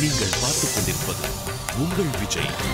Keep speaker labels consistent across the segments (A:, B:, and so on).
A: நீங்கள் பார்த்துக் கொண்டிருப்பது உங்கள் விஜய்.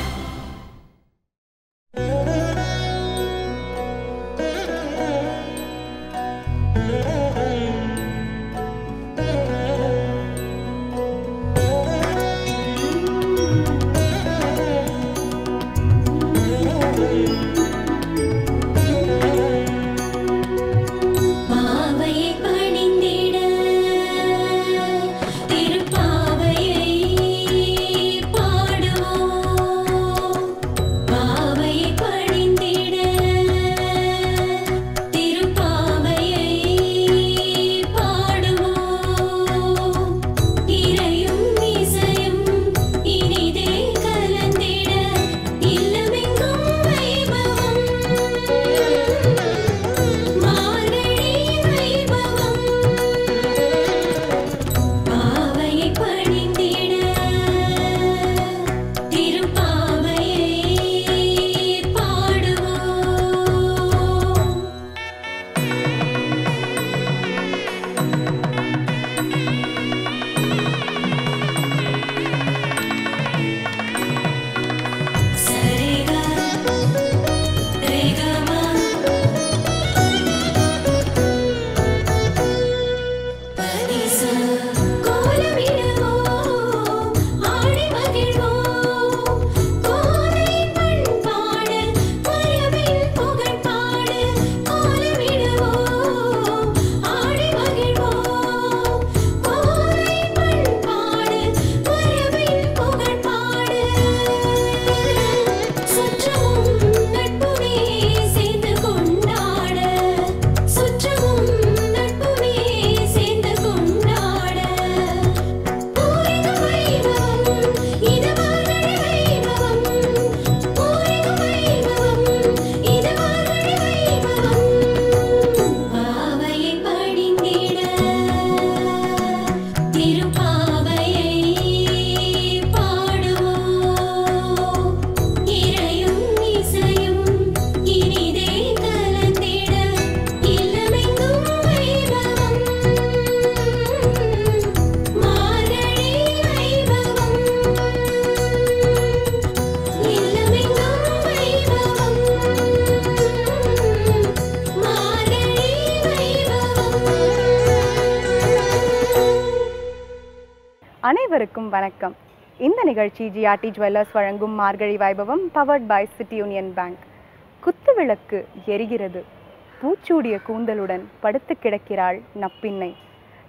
B: அனைவருக்கும் வணக்கம். இந்த நிகழ்ச்சி ஜிஆர்டி ஜுவல்லர்ஸ் வழங்கும் மார்கழி வைபவம் powered by City Union Bank. குத்துவிளக்கு எரிகிறது, பூச்சூடிய கூந்தலுடன் படுத்து கிடக்கிறாள் நப்பின்னை.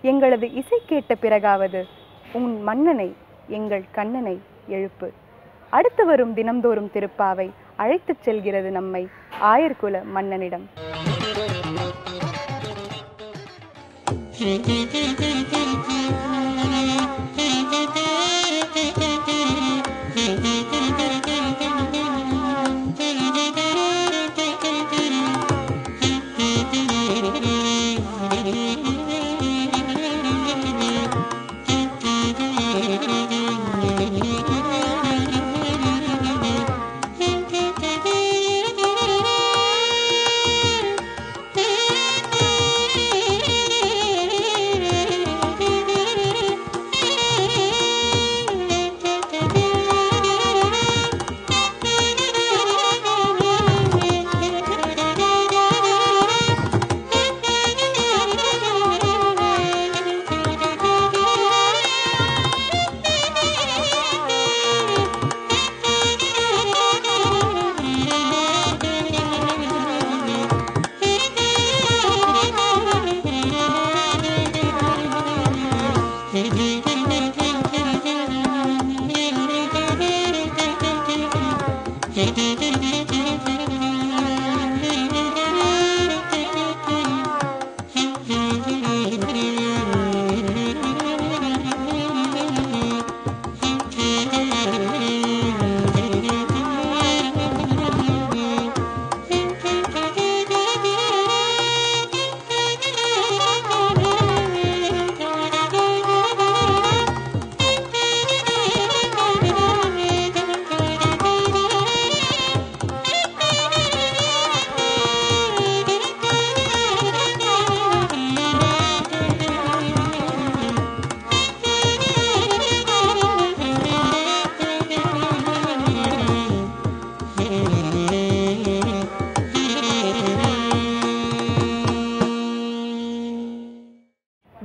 B: எங்களது இசை கேட்ட பிறகாவது உன் மன்னனை எங்கள் கண்ணனை எழுப்பு. அடுத்து வரும் தினம்தோறும் திருப்பாவை அழைத்துச் செல்கிறது நம்மை ஆயர்குல மன்னனிடம்.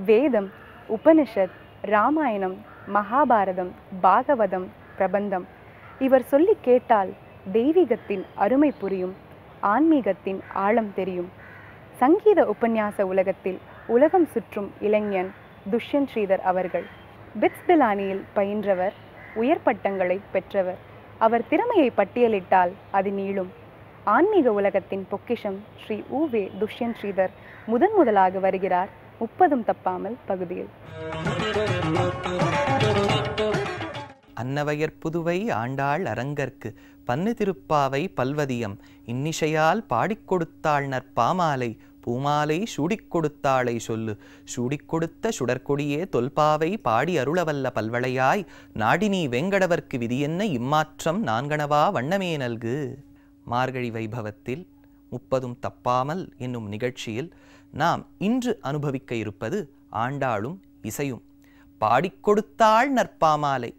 B: வேதம், உபனிஷத், ராமாயணம், மகாபாரதம், பாகவதம், பிரபந்தம் இவர் சொல்லி கேட்டால் தெய்வீகத்தின் அருமை புரியும், ஆன்மீகத்தின் ஆழம் தெரியும். சங்கீத உபன்யாச உலகத்தில் உலகம் சுற்றும் இளைஞன் துஷ்யந்த் ஸ்ரீதர் அவர்கள். பிட்ஸ்பிலானியில் பயின்றவர், உயர் பட்டங்களை பெற்றவர். அவர் திறமையை பட்டியலிட்டால் அது நீளும். ஆன்மீக உலகத்தின் பொக்கிஷம் ஸ்ரீ உவே துஷ்யந்த் ஸ்ரீதர் முதலாக வருகிறார் 30 தப்பாமல் பகுதியில்.
C: அன்னவயற் புதுவை ஆண்டாள் அரங்கற்கு பன்னு திருப்பாவை பல்வதியம் இன்னிசையால் பாடிக் கொடுத்தாள் நற்பாமாலை பூமாலை சூடிக் கொடுத்தாளை சொல்லு சூடிக் கொடுத்த சுடற்கொடியே தொல்பாவை பாடி அருளவல்ல பல்வளையாய் நாடினி வெங்கடவர்க்கு விதியென்ன இம்மாற்றம் நான்கணவா வண்ணமே நல்கு. மார்கழி வைபவத்தில் 30 தப்பாமல் என்னும் நிகழ்ச்சியில் நாம் இன்று அனுபவிக்க இருப்பது ஆண்டாளும் இசையும். பாடிக் கொடுத்தாள் நற்பாமாலை.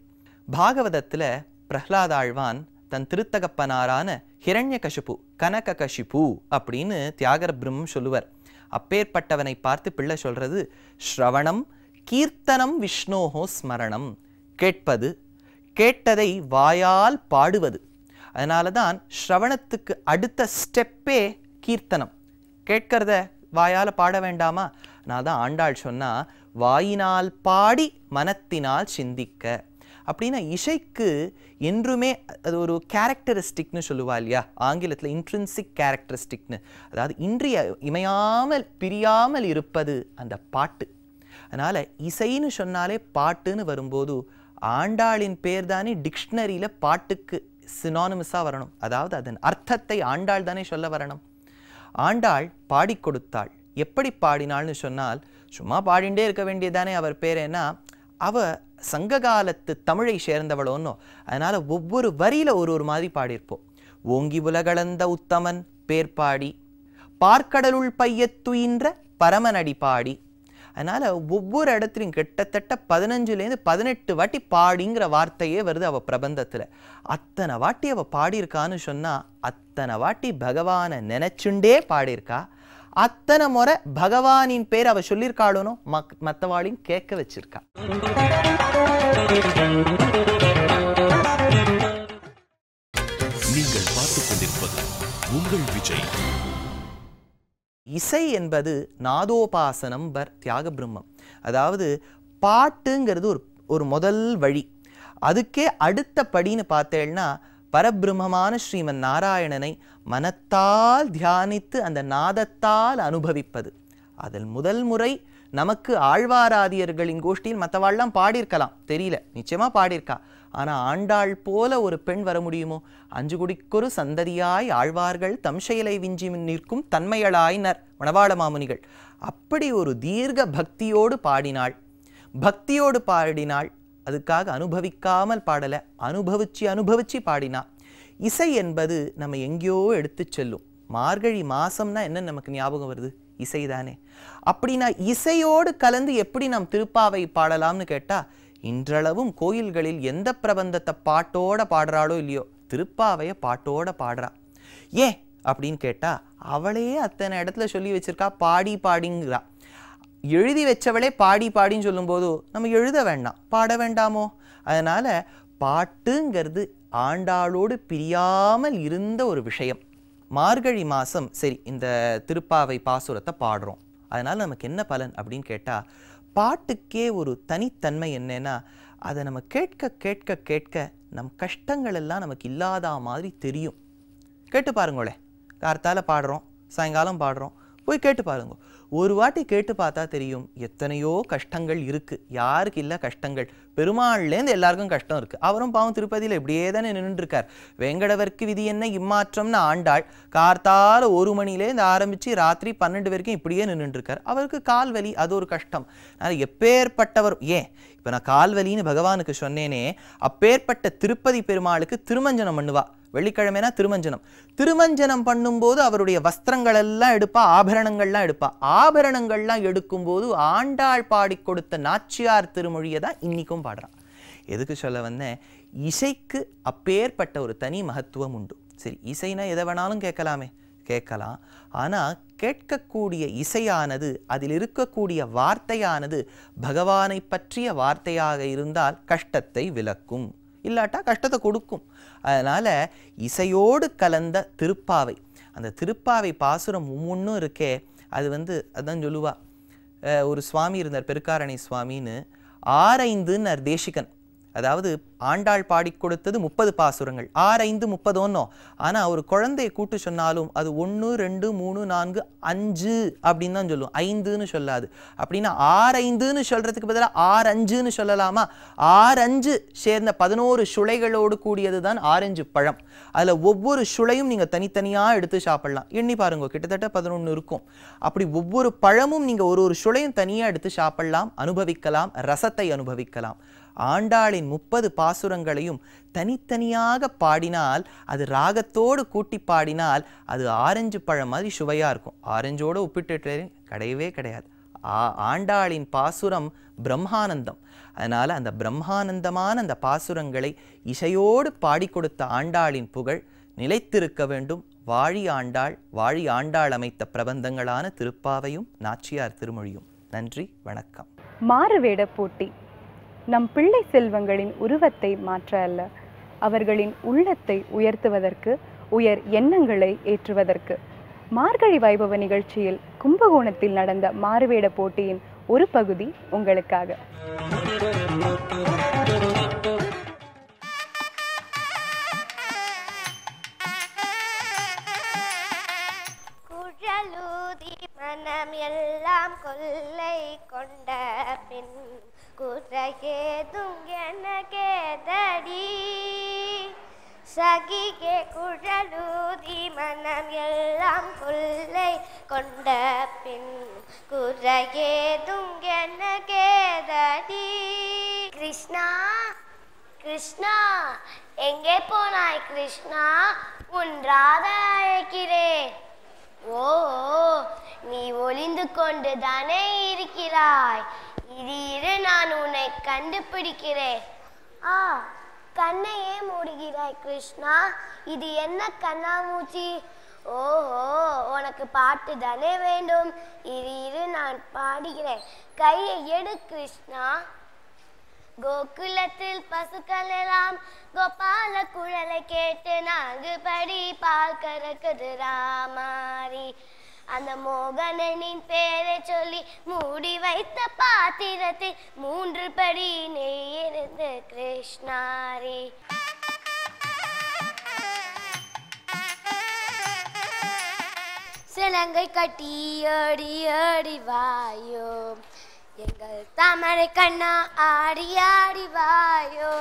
C: பாகவதத்தில் பிரஹ்லாதாழ்வான் தன் திருத்தகப்பனாரான ஹிரண்யகசிபு கனககசிபு அப்படின்னு தியாகர பிரம்மம் சொல்லுவர். அப்பேற்பட்டவனை பார்த்து பிள்ளை சொல்றது ஸ்ரவணம் கீர்த்தனம் விஷ்ணோஹோ ஸ்மரணம். கேட்பது, கேட்டதை வாயால் பாடுவது. அதனால தான் ஸ்ரவணத்துக்கு அடுத்த ஸ்டெப்பே கீர்த்தனம். கேட்கறத வாயால் பாட வேண்டாமா? அதனால தான் ஆண்டாள் சொன்னா வாயினால் பாடி மனத்தினால் சிந்திக்க. அப்படின்னா இசைக்கு என்றுமே அது ஒரு கேரக்டரிஸ்டிக்னு சொல்லுவா இல்லையா, ஆங்கிலத்தில் இன்ட்ரின்சிக் கேரக்டரிஸ்டிக்னு. அதாவது இமையாமல் பிரியாமல் இருப்பது அந்த பாட்டு. அதனால் இசைன்னு சொன்னாலே பாட்டுன்னு வரும்போது ஆண்டாளின் பேர் தானே டிக்ஷனரியில் பாட்டுக்கு சினானிமஸாக வரணும். அதாவது அதன் அர்த்தத்தை ஆண்டாள் தானே சொல்ல வரணும். ஆண்டாள் பாடி கொடுத்தாள். எப்படி பாடினாள்னு சொன்னால் சும்மா பாடிண்டே இருக்க வேண்டியதானே அவர் பேர். ஏன்னா அவ சங்ககாலத்து தமிழை சேர்ந்தவளோன்னோ, அதனால் ஒவ்வொரு வரியில் ஒரு மாதிரி பாடியிருப்போம். ஓங்கி உலகளந்த உத்தமன் பேர் பாடி பார்க்கடலுள் பையத்துயின்ற பரமனடி பாடி. அதனால் ஒவ்வொரு இடத்துலையும் கிட்டத்தட்ட 15லேருந்து 18 வாட்டி பாடிங்கிற வார்த்தையே வருது அவள் பிரபந்தத்தில். அத்தனை வாட்டி அவள் பாடியிருக்கான்னு சொன்னால் அத்தனை வாட்டி பகவானை நினைச்சுண்டே பாடியிருக்கா. அத்தனை முறை பகவானின் பேர் அவ சொல்லியிருக்காளோனோ மற்றவாளையும் கேட்க வச்சிருக்கா.
A: நீங்கள் பார்த்துக் கொண்டிருப்பது உங்கள் விஜய்.
C: இசை என்பது நாதோபாசனம் பர் தியாக பிரம்மம். அதாவது பாட்டுங்கிறது ஒரு முதல் வழி. அதுக்கே அடுத்த படின்னு பார்த்தேன்னா பரபிரம்மமான ஸ்ரீமன் நாராயணனை மனத்தால் தியானித்து அந்த நாதத்தால் அனுபவிப்பது. அதில் முதல் முறை நமக்கு ஆழ்வாராதியர்களின் கோஷ்டியில் மற்றவாள்லாம் பாடியிருக்கலாம், தெரியல, நிச்சயமாக பாடியிருக்கா. ஆனால் ஆண்டாள் போல ஒரு பெண் வர முடியுமோ? 5 குடிக்கொரு சந்ததியாய் ஆழ்வார்கள் தம் செயலை விஞ்சி நிற்கும் தன்மையளாயினர் மணவாள மாமுனிகள். அப்படி ஒரு தீர்க்க பக்தியோடு பாடினாள். பக்தியோடு பாடினாள். அதுக்காக அனுபவிக்காமல் பாடலை, அனுபவிச்சு பாடினா. இசை என்பது நம்ம எங்கேயோ எடுத்து செல்லும். மார்கழி மாசம்னா என்ன நமக்கு ஞாபகம் வருது? இசைதானே. அப்படின்னா இசையோடு கலந்து எப்படி நாம் திருப்பாவை பாடலாம்னு கேட்டா, இன்றளவும் கோயில்களில் எந்த பிரபந்தத்தை பாட்டோட பாடுறாளோ இல்லையோ திருப்பாவையை பாட்டோட பாடுறா. ஏன் அப்படின்னு கேட்டா, அவளே அத்தனை இடத்துல சொல்லி வச்சிருக்கா பாடி பாடிங்கிறா. எழுதி வச்சவளே பாடி பாடின்னு சொல்லும்போது நம்ம எழுத வேண்டாம், பாட வேண்டாமோ? அதனால் பாட்டுங்கிறது ஆண்டாளோடு பிரியாமல் இருந்த ஒரு விஷயம். மார்கழி மாதம் சரி இந்த திருப்பாவை பாசுரத்தை பாடுறோம், அதனால் நமக்கு என்ன பலன் அப்படின்னு கேட்டால், பாட்டுக்கே ஒரு தனித்தன்மை என்னன்னா, அதை நம்ம கேட்க கேட்க கேட்க நம் கஷ்டங்கள் எல்லாம் நமக்கு இல்லாத மாதிரி தெரியும். கேட்டு பாருங்களே, கார்த்தால பாடுறோம், சாயங்காலம் பாடுறோம், போய் கேட்டு பாருங்க. ஒரு வாட்டி கேட்டு பார்த்தா தெரியும் எத்தனையோ கஷ்டங்கள் இருக்குது. யாருக்கு இல்லை கஷ்டங்கள்? பெருமாள்லேருந்து எல்லாருக்கும் கஷ்டம் இருக்குது. அவரும் பாவம் திருப்பதியில் இப்படியே தானே நின்றுருக்கார். வெங்கடவர்க்கு விதி என்ன இம்மாற்றம்னு ஆண்டாள் கார்த்தால 1 மணிலேருந்து ஆரம்பித்து ராத்திரி 12 வரைக்கும் இப்படியே நின்றுருக்கார். அவருக்கு கால் வலி, அது ஒரு கஷ்டம். அதனால் எப்பேற்பட்டவர், ஏன் இப்போ நான் கால்வலின்னு பகவானுக்கு சொன்னேனே, அப்பேற்பட்ட திருப்பதி பெருமாளுக்கு திருமஞ்சனம் பண்ணுவா. வெள்ளிக்கிழமைனா திருமஞ்சனம் பண்ணும்போது அவருடைய வஸ்திரங்கள் எல்லாம் எடுப்பா, ஆபரணங்கள்லாம் எடுப்பா. ஆபரணங்கள்லாம் எடுக்கும்போது ஆண்டாள் பாடி கொடுத்த நாச்சியார் திருமொழியை தான் இன்னைக்கும் பாடுறான். எதுக்கு சொல்ல வந்தேன்? இசைக்கு அப்பேற்பட்ட ஒரு தனி மகத்துவம் உண்டு. சரி, இசைனா எதை வேணாலும் கேட்கலாமே, கேட்கலாம். ஆனால் கேட்கக்கூடிய இசையானது, அதில் இருக்கக்கூடிய வார்த்தையானது பகவானை பற்றிய வார்த்தையாக இருந்தால் கஷ்டத்தை விலக்கும், இல்லாட்டா கஷ்டத்தை கொடுக்கும். அதனால் இசையோடு கலந்த திருப்பாவை, அந்த திருப்பாவை பாசுரம் ஒவ்வொன்றும் இருக்கே, அது அதான் சொல்லுவா. ஒரு சுவாமி இருந்தார், பெருக்காரணி சுவாமின்னு, 6-5 தேசிகன், அதாவது ஆண்டாள் பாடி கொடுத்தது 30 பாசுரங்கள், 6-5 30 ஆனால் ஒரு குழந்தையை கூட்டு சொன்னாலும் அது 1 2 3 4 5 அப்படின்னு தான் சொல்லும், 5ன்னு சொல்லாது. அப்படின்னா 6-5ன்னு சொல்றதுக்கு பதிலாக 6-5ன்னு சொல்லலாமா? 6-5 சேர்ந்த 11 சுளைகளோடு கூடியது தான் ஆரஞ்சு பழம். அதில் ஒவ்வொரு சுளையும் நீங்கள் தனித்தனியாக எடுத்து சாப்பிடலாம். எண்ணி பாருங்க, கிட்டத்தட்ட 11 இருக்கும். அப்படி ஒவ்வொரு பழமும் நீங்கள் ஒரு சுளையும் தனியாக எடுத்து சாப்பிடலாம், அனுபவிக்கலாம், ரசத்தை அனுபவிக்கலாம். ஆண்டாளின் 30 பாசுரங்களையும் தனித்தனியாக பாடினால், அது ராகத்தோடு கூட்டி பாடினால் அது ஆரஞ்சு பழம் மாதிரி சுவையாக இருக்கும். ஆரஞ்சோடு ஒப்பிட்டு கிடையவே கிடையாது. ஆண்டாளின் பாசுரம் பிரம்மானந்தம். அதனால் அந்த பிரம்மானந்தமான அந்த பாசுரங்களை இசையோடு பாடி கொடுத்த ஆண்டாளின் புகழ் நிலைத்திருக்க வேண்டும். வாழி ஆண்டாள், வாழி ஆண்டாள் அமைத்த பிரபந்தங்களான திருப்பாவையும் நாச்சியார் திருமொழியும். நன்றி, வணக்கம்.
B: மாறுவேட போட்டி நம் பிள்ளை செல்வங்களின் உருவத்தை மாற்ற அல்ல, அவர்களின் உள்ளத்தை உயர்த்துவதற்கு, உயர் எண்ணங்களை ஏற்றுவதற்கு. மார்கழி வைபவ நிகழ்ச்சியில் கும்பகோணத்தில் நடந்த மாறுவேட போட்டியின் ஒரு பகுதி உங்களுக்காக.
D: குழலூதி மனம் எல்லாம் கொள்ளை கொண்ட பின் குறையேதும் எனக்கேதடி, சகிகே குழலூதி மனம் எல்லாம் கொள்ளை கொண்ட பின் குறையேதும் எனக்கேதடி. கிருஷ்ணா கிருஷ்ணா எங்கே போனாய் கிருஷ்ணா, உன் ராதா அழைக்கிறேன். ஓ, நீ ஒளிந்து கொண்டு தானே இருக்கிறாய், இரு நான் உன்னை கண்டுபிடிக்கிறேன். கண்ணையே மூடுகிறாய் கிருஷ்ணா, இது என்ன கண்ணாமூச்சி? ஓஹோ, உனக்கு பாட்டு தானே வேண்டும், இரு நான் பாடுகிறேன். கையை எடு கிருஷ்ணா. கோகுலத்தில் பசுக்கள் எல்லாம் கோபால குழலை கேட்டு 4 படி பால் கறக்குது ராமாரி. அந்த மோகனனின் பேரை சொல்லி மூடி வைத்த பாத்திரத்தில் 3 படி நெய் இருந்து கிருஷ்ணாரி. சிலங்கை கட்டி ஆடி ஆடி வாயோ, எங்கள் தாமரை கண்ணா ஆடி ஆடி வாயோ,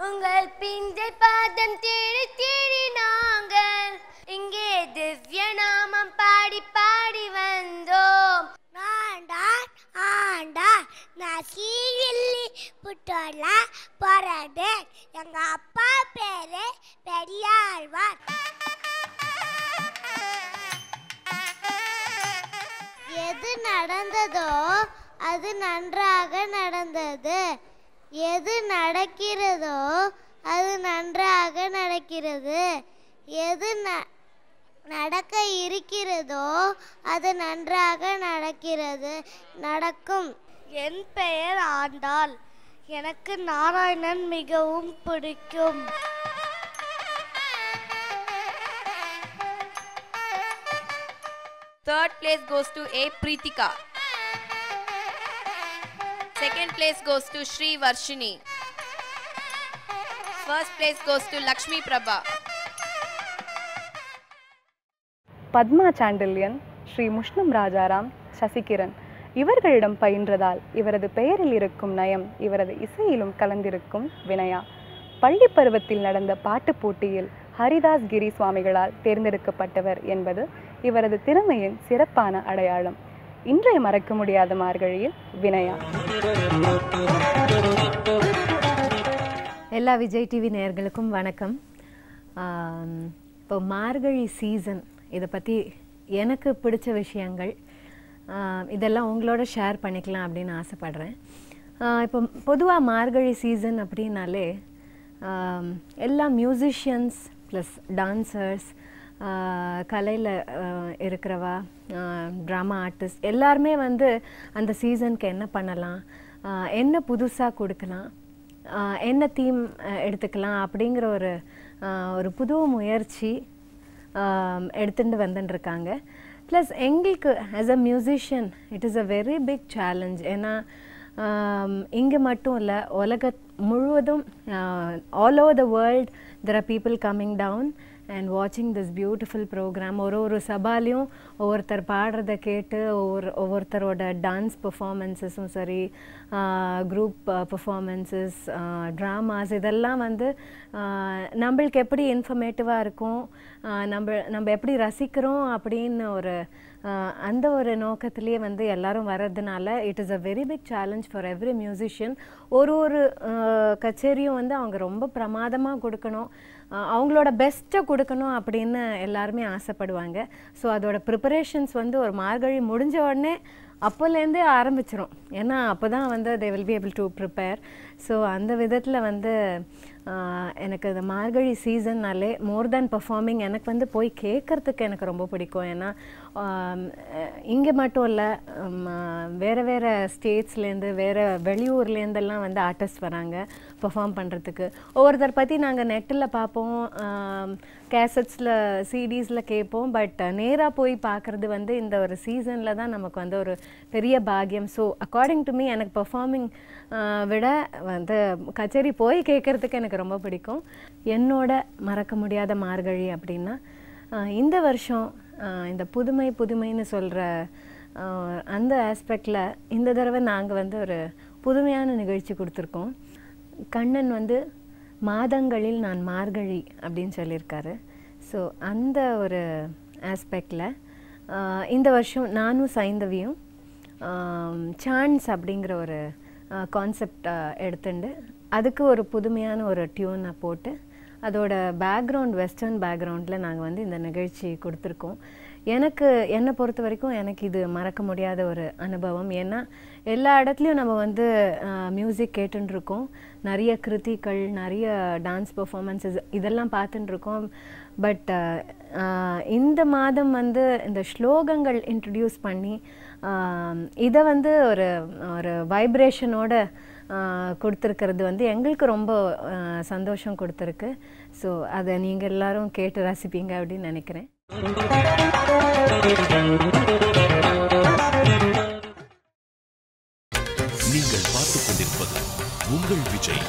D: உங்கள் பிஞ்சை பாதம் தேடி தேடி நாங்கள் இங்கே திவ்ய நாமம் பாடி பாடி வந்தோம். ஆண்டாள் ஆண்டாள் நான் சீவில்லி புட்டோல போறது, எங்க அப்பா பேரு பெரியாழ்வார். எது நடந்ததோ அது நன்றாக நடந்தது, எது நடக்கிறதோ அது நன்றாக நடக்கிறது, எது நடக்க இருக்கிறதோ அது நன்றாக நடக்கும். என் பெயர் ஆண்டாள், எனக்கு நாராயணன் மிகவும் பிடிக்கும்.
E: Third place goes to A. Preetika. Second place goes to Shri Varshini. First place goes to Lakshmi Prabha.
B: Padma Sandilyan, Sri Mushnam Rajaram, Sasikiran இவர்களிடம் பயின்றதால் இவரது பெயரில் இருக்கும் நயம் இவரது இசையிலும் கலந்திருக்கும் வினயா. பள்ளி பருவத்தில் நடந்த பாட்டு போட்டியில் ஹரிதாஸ் கிரி சுவாமிகளால் தேர்ந்தெடுக்கப்பட்டவர் என்பது இவரது திறமையின் சிறப்பான அடையாளம். இன்றைய மறக்க முடியாத மார்கழியில் வினயா.
F: எல்லா விஜய் டிவி நேயர்களுக்கும் வணக்கம். இப்போ மார்கழி சீசன், இதை பற்றி எனக்கு பிடிச்ச விஷயங்கள் இதெல்லாம் உங்களோட ஷேர் பண்ணிக்கலாம் அப்படின்னு ஆசைப்படுறேன். இப்போ பொதுவாக மார்கழி சீசன் அப்படின்னாலே எல்லா மியூசிஷியன்ஸ் ப்ளஸ் டான்சர்ஸ் கலையில் இருக்கிறவா, ட்ராமா ஆர்டிஸ்ட் எல்லாருமே வந்து அந்த சீசனுக்கு என்ன பண்ணலாம், என்ன புதுசாக கொடுக்கலாம், என்ன தீம் எடுத்துக்கலாம் அப்படிங்கிற ஒரு புது முயற்சி எடுத்துட்டு வந்துட்டுருக்காங்க. ப்ளஸ் எங்களுக்கு as a musician it is a very big challenge. ஏன்னா இங்கே மட்டும் இல்லை, முழுவதும் all over the world there are people coming down and watching this beautiful program. ஒரு சபாலையும் ஒவ்வொருத்தர் பாடுறத கேட்டு ஒவ்வொருத்தரோட டான்ஸ் பெர்ஃபார்மன்ஸஸும் சரி, குரூப் பெர்ஃபார்மன்ஸஸ், ட்ராமாஸ் இதெல்லாம் வந்து நம்மளுக்கு எப்படி இன்ஃபர்மேட்டிவாக இருக்கும், நம்ம எப்படி ரசிக்கிறோம் அப்படின்னு அந்த ஒரு நோக்கத்திலேயே வந்து எல்லாரும் வர்றதுனால it is a very big challenge for every musician. ஒரு கச்சேரியும் வந்து அவங்க ரொம்ப பிரமாதமாக கொடுக்கணும், அவங்களோட பெஸ்ட்டை கொடுக்கணும் அப்படின்னு எல்லாருமே ஆசைப்படுவாங்க. ஸோ அதோட ப்ரிப்பரேஷன்ஸ் வந்து ஒரு மார்கழி முடிஞ்ச உடனே அப்போலேருந்தே ஆரம்பிச்சிடும். ஏன்னா அப்போ தான் வந்து they will be able to prepare. So அந்த விதத்தில் வந்து எனக்கு இந்த மார்கழி சீசன்னாலே மோர் தேன் பர்ஃபார்மிங் எனக்கு வந்து போய் கேட்குறதுக்கு எனக்கு ரொம்ப பிடிக்கும். ஏன்னா இங்கே மட்டும் இல்லை, வேறு ஸ்டேட்ஸ்லேருந்து வெளியூர்லேருந்தெல்லாம் வந்து ஆர்டிஸ்ட் வராங்க பர்ஃபார்ம் பண்ணுறதுக்கு. ஒவ்வொருத்தர் பற்றி நாங்கள் நெட்டில் பார்ப்போம், கேசட்ஸில் சிடிஸில் கேட்போம். பட் நேராக போய் பார்க்குறது வந்து இந்த ஒரு சீசனில் தான் நமக்கு வந்து ஒரு பெரிய பாக்கியம். ஸோ அக்கார்டிங் டு மீ எனக்கு பர்ஃபார்மிங் விட வந்து கச்சேரி போய் கேட்குறதுக்கு எனக்கு ரொம்ப பிடிக்கும். என்னோட மறக்க முடியாத மார்கழி அப்படின்னா இந்த வருஷம் இந்த புதுமைன்னு சொல்கிற அந்த ஆஸ்பெக்டில் இந்த தடவை நாங்கள் வந்து ஒரு புதுமையான நிகழ்ச்சி கொடுத்துருக்கோம். கண்ணன் வந்து மாதங்களில் நான் மார்கழி அப்படின்னு சொல்லியிருக்காரு. ஸோ அந்த ஒரு ஆஸ்பெக்டில் இந்த வருஷம் நானும் சைந்தவியும் சான்ஸ் அப்படிங்கிற ஒரு கான்செப்ட் எடுத்துட்டு அதுக்கு ஒரு புதுமையான ஒரு டியூனை போட்டு அதோட பேக்ரவுண்ட் வெஸ்டர்ன் பேக்ரவுண்டில் நாங்கள் வந்து இந்த நிகழ்ச்சி கொடுத்துருக்கோம். என்னை பொறுத்த வரைக்கும் எனக்கு இது மறக்க முடியாத ஒரு அனுபவம். ஏன்னா எல்லா இடத்துலையும் நம்ம வந்து மியூசிக் கேட்டுருக்கோம், நிறைய கிருத்திகள், நிறைய டான்ஸ் பெர்ஃபார்மன்ஸஸ் இதெல்லாம் பார்த்துட்டுருக்கோம். பட் இந்த மாதம் வந்து இந்த ஸ்லோகங்கள் இன்ட்ரடியூஸ் பண்ணி இதை வந்து ஒரு வைப்ரேஷனோட கொடுத்துருக்கிறது வந்து எங்களுக்கு ரொம்ப சந்தோஷம் கொடுத்துருக்கு. ஸோ அதை நீங்கள் எல்லாரும் கேட்டு ரசிப்பீங்க அப்படின்னு நினைக்கிறேன்.
A: நீங்கள் பார்த்துக் கொண்டிருப்பது உங்கள் விஜய்.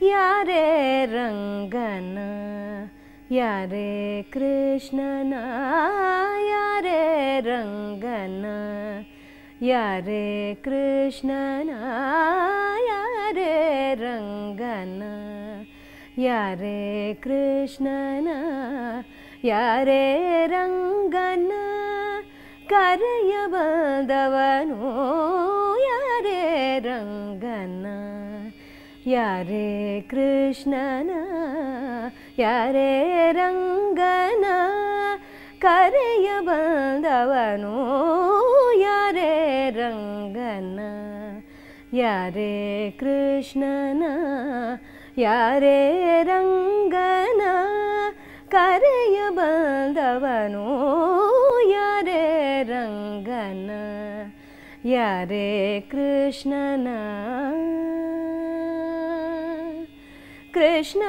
F: ಯಾರೇ ರಂಗನ ಯಾರೇ ಕೃಷ್ಣನ ಯಾರೇ ರಂಗನ ಯಾರೇ ಕೃಷ್ಣನ ಯಾರೇ ರಂಗನ ಯಾರೇ ಕೃಷ್ಣನ ಯಾರೇ ರಂಗನ ಕರೆಯ ಬಂದವನು ಯಾರೇ ರಂಗನ ಯಾರೇ ಕೃಷ್ಣನ ಯಾರೇ ರಂಗನ ಕರೆಯ ಬಂದವನು ಯಾರೇ ರಂಗನ ಯಾರೇ ಕೃಷ್ಣನ ಯಾರೇ ರಂಗನ ಕರೆಯ ಬಂದವನು ಯಾರೇ ರಂಗನ ಯಾರೇ ಕೃಷ್ಣನ ಕೃಷ್ಣ